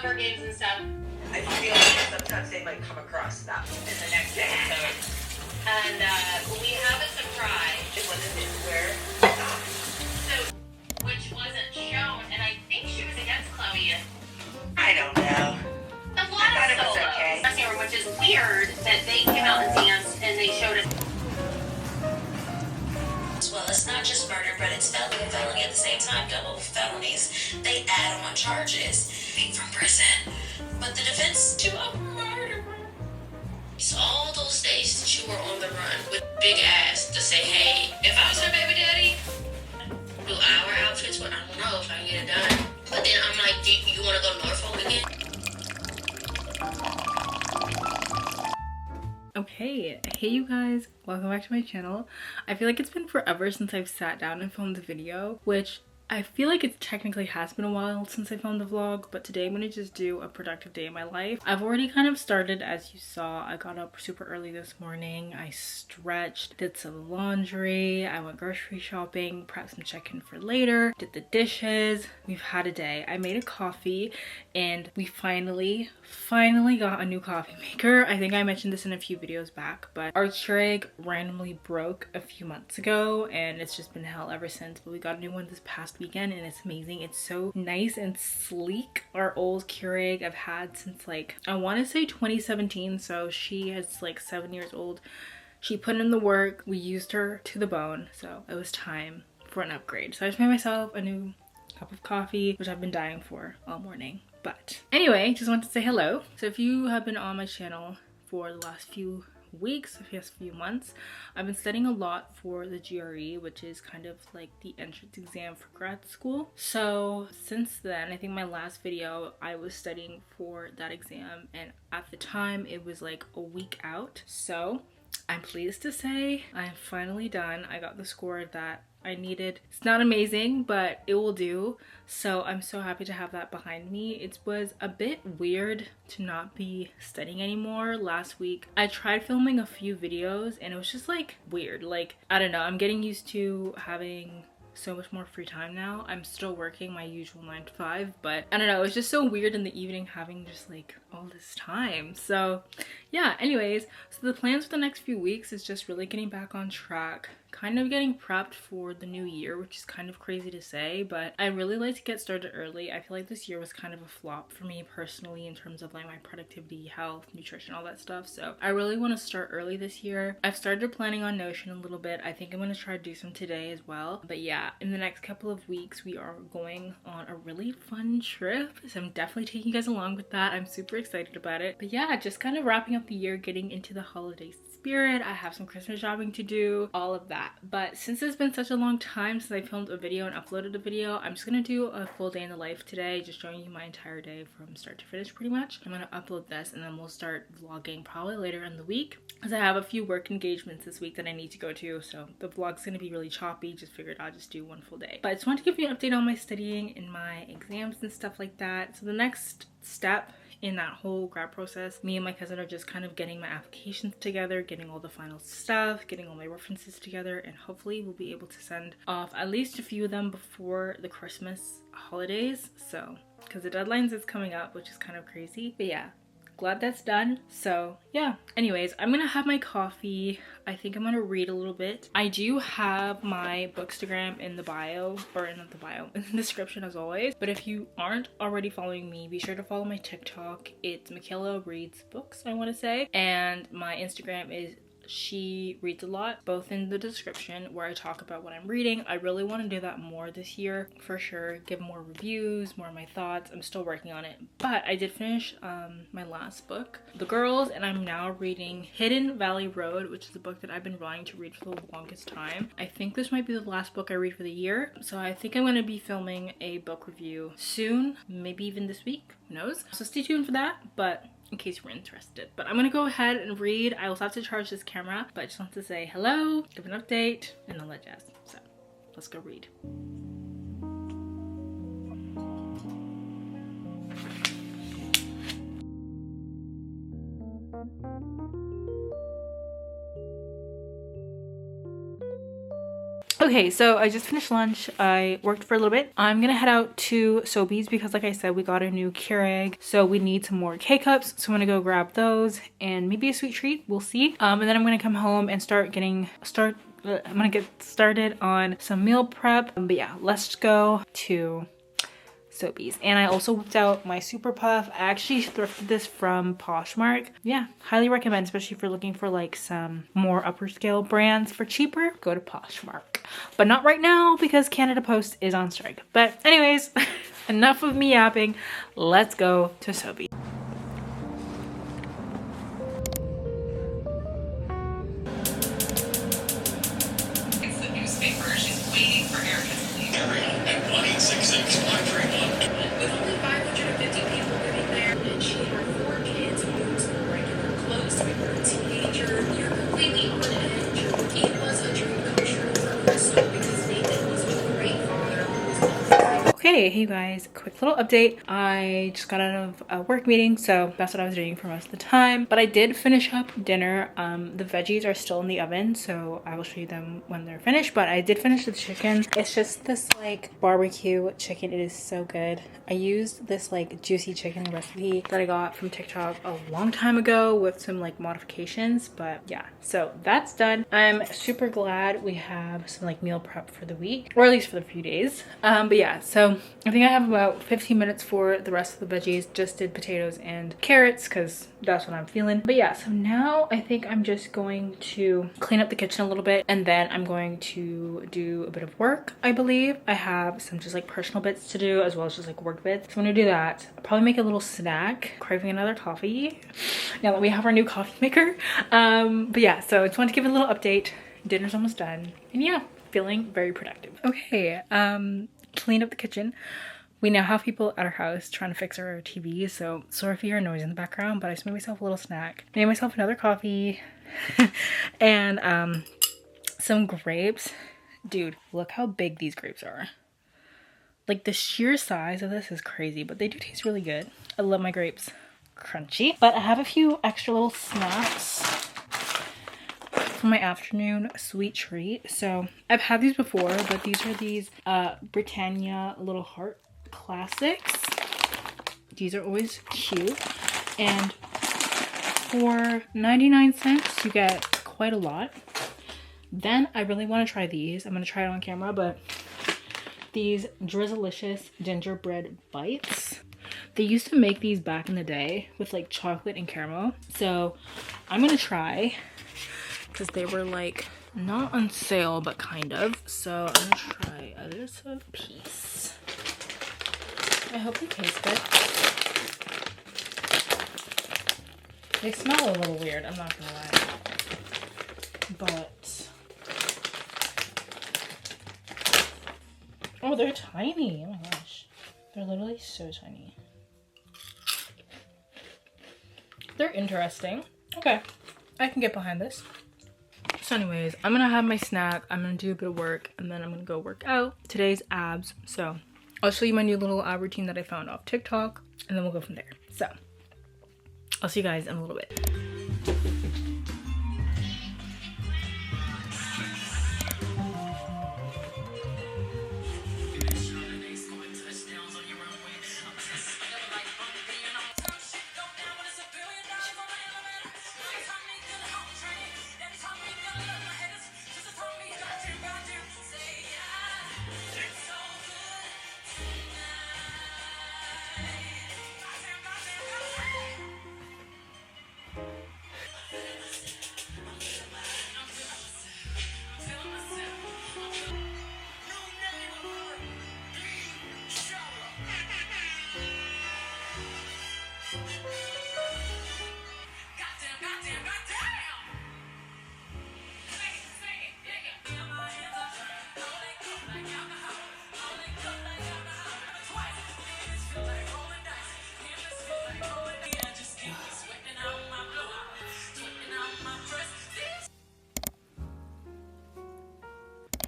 poker games and stuff. I feel like sometimes they might come across that in the next episode. And we have a surprise. It wasn't in where? So, which wasn't shown, and I think she was against Chloe. I don't know. A lot I thought of it was solos. okay. Which is weird that they came out and danced and they showed us. Well, it's not just murder, but it's felony and felony at the same time, double felonies. They add on charges from prison. But the defense to a murder. It's all those days that you were on the run with big ass to say, hey, if I was her baby daddy, do our outfits, but I don't know if I can get it done. But then I'm like, do you want to go Norfolk again? Okay, hey you guys, welcome back to my channel. I feel like it's been forever since I've sat down and filmed the video, which I feel like it technically has been a while since I filmed the vlog, but today I'm gonna just do a productive day in my life. I've already kind of started, as you saw. I got up super early this morning, I stretched, did some laundry, I went grocery shopping, prepped some chicken for later, did the dishes. We've had a day. I made a coffee and we finally got a new coffee maker. I think I mentioned this in a few videos back, but our Keurig randomly broke a few months ago and it's just been hell ever since, but we got a new one this past weekend and it's amazing. It's so nice and sleek. Our old Keurig I've had since like, I want to say 2017, so she is like 7 years old. She put in the work, we used her to the bone, so it was time for an upgrade. So I just made myself a new cup of coffee, which I've been dying for all morning. But anyway, just wanted to say hello. So if you have been on my channel for the last few weeks, I guess few months, I've been studying a lot for the GRE, which is kind of like the entrance exam for grad school. So since then, I think my last video I was studying for that exam, and at the time it was like a week out. So I'm pleased to say I'm finally done. I got the score that I needed. It's not amazing, but it will do. So I'm so happy to have that behind me. It was a bit weird to not be studying anymore. Last week I tried filming a few videos and it was just like weird. Like, I don't know, I'm getting used to having so much more free time now. I'm still working my usual 9 to 5, but I don't know, it's just so weird in the evening having just like all this time. So yeah, anyways, so the plans for the next few weeks is just really getting back on track, kind of getting prepped for the new year, which is kind of crazy to say, but I really like to get started early. I feel like this year was kind of a flop for me personally in terms of like my productivity, health, nutrition, all that stuff. So I really want to start early this year. I've started planning on Notion a little bit. I think I'm going to try to do some today as well. But yeah, in the next couple of weeks we are going on a really fun trip, so I'm definitely taking you guys along with that. I'm super excited about it. But yeah, just kind of wrapping up the year, getting into the holiday spirit. I have some Christmas shopping to do, all of that. But since it's been such a long time since I filmed a video and uploaded a video, I'm just gonna do a full day in the life today, just showing you my entire day from start to finish pretty much. I'm gonna upload this and then we'll start vlogging probably later in the week, because I have a few work engagements this week that I need to go to, so the vlog's gonna be really choppy. Just figured I'll just do one full day. But I just wanted to give you an update on my studying and my exams and stuff like that. So the next step in that whole grad process, me and my cousin are just kind of getting my applications together, getting all the final stuff, getting all my references together, and hopefully we'll be able to send off at least a few of them before the Christmas holidays. So, because the deadlines is coming up, which is kind of crazy. But yeah, glad that's done. So yeah, anyways, I'm gonna have my coffee. I think I'm gonna read a little bit. I do have my Bookstagram in the bio, or not the bio, in the description as always. But if you aren't already following me, be sure to follow my TikTok. It's Michaela Reads Books, I want to say, and my Instagram is She Reads a Lot, both in the description, where I talk about what I'm reading. I really want to do that more this year for sure, give more reviews, more of my thoughts. I'm still working on it, but I did finish my last book, The Girls, and I'm now reading Hidden Valley Road, which is a book that I've been wanting to read for the longest time. I think this might be the last book I read for the year, so I think I'm going to be filming a book review soon, maybe even this week, who knows. So stay tuned for that, but in case you're interested. But I'm gonna go ahead and read. I also have to charge this camera, but I just want to say hello, give an update, and all that jazz. So let's go read. Okay, so I just finished lunch. I worked for a little bit. I'm gonna head out to Sobeys because like I said, we got a new Keurig, so we need some more K-cups. So I'm gonna go grab those and maybe a sweet treat, we'll see. And then I'm gonna come home and I'm gonna get started on some meal prep. But yeah, let's go to Sobeys. And I also whipped out my Super Puff. I actually thrifted this from Poshmark. Yeah, highly recommend, especially if you're looking for like some more upper scale brands for cheaper, go to Poshmark. But not right now because Canada Post is on strike. But anyways, enough of me yapping. Let's go to Sobeys. It's the newspaper. She's waiting for Erica's leave. At 1866 With only 550 people living there, and she had 4 kids who moved to regular clothes. You're a teenager, you're completely on edge. It was a dream come true for Crystal because Nathan was a great father who was Okay, hey you guys, quick little update. I just got out of a work meeting, so that's what I was doing for most of the time. But I did finish up dinner. The veggies are still in the oven, so I will show you them when they're finished. But I did finish the chicken. It's just this like barbecue chicken. It is so good. I used this like juicy chicken recipe that I got from TikTok a long time ago with some like modifications. But yeah, so that's done. I'm super glad we have some like meal prep for the week, or at least for the few days. But yeah, so I think I have about 15 minutes for the rest of the veggies. Just did potatoes and carrots because that's what I'm feeling. But yeah, so now I think I'm just going to clean up the kitchen a little bit, and then I'm going to do a bit of work. I believe I have some just like personal bits to do as well as just like work bits. So I'm gonna do that. I'll probably make a little snack, craving another coffee now that we have our new coffee maker. But yeah, so I just wanted to give a little update. Dinner's almost done, and yeah, feeling very productive. Okay, cleaned up the kitchen. We now have people at our house trying to fix our TV, so sorry if you hear noise in the background, but I just made myself a little snack. Made myself another coffee and some grapes. Dude, look how big these grapes are. Like the sheer size of this is crazy, but they do taste really good. I love my grapes. Crunchy. But I have a few extra little snacks for my afternoon sweet treat. So I've had these before, but these are these Britannia Little Heart Classics. These are always cute, and for 99 cents you get quite a lot. Then I really want to try these. I'm going to try it on camera, but these Drizzlicious gingerbread bites. They used to make these back in the day with like chocolate and caramel, so I'm going to try because they were like not on sale but kind of. So I'm gonna try a little piece. I hope they taste good. They smell a little weird, I'm not gonna lie, but oh, they're tiny. Oh my gosh, they're literally so tiny. They're interesting. Okay, I can get behind this. So anyways, I'm gonna have my snack, I'm gonna do a bit of work, and then I'm gonna go work out. Today's abs, so I'll show you my new little ab routine that I found off TikTok, and then we'll go from there. So I'll see you guys in a little bit.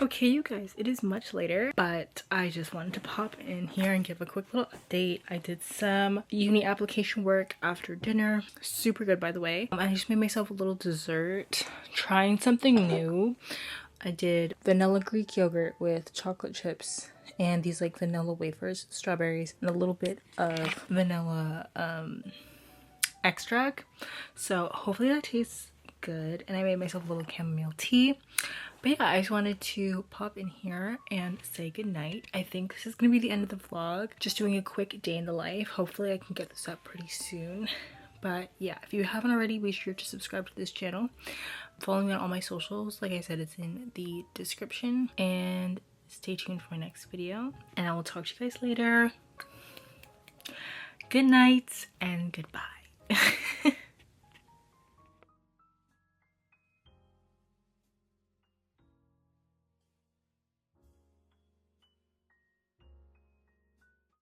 Okay, you guys, it is much later, but I just wanted to pop in here and give a quick little update. I did some uni application work after dinner. Super good, by the way. I just made myself a little dessert, trying something new. I did vanilla Greek yogurt with chocolate chips and these like vanilla wafers, strawberries, and a little bit of vanilla extract. So hopefully that tastes good. And I made myself a little chamomile tea. But yeah, I just wanted to pop in here and say goodnight. I think this is gonna be the end of the vlog. Just doing a quick day in the life. Hopefully I can get this up pretty soon. But yeah, if you haven't already, be sure to subscribe to this channel. Follow me on all my socials. Like I said, it's in the description. And stay tuned for my next video. And I will talk to you guys later. Good night and goodbye.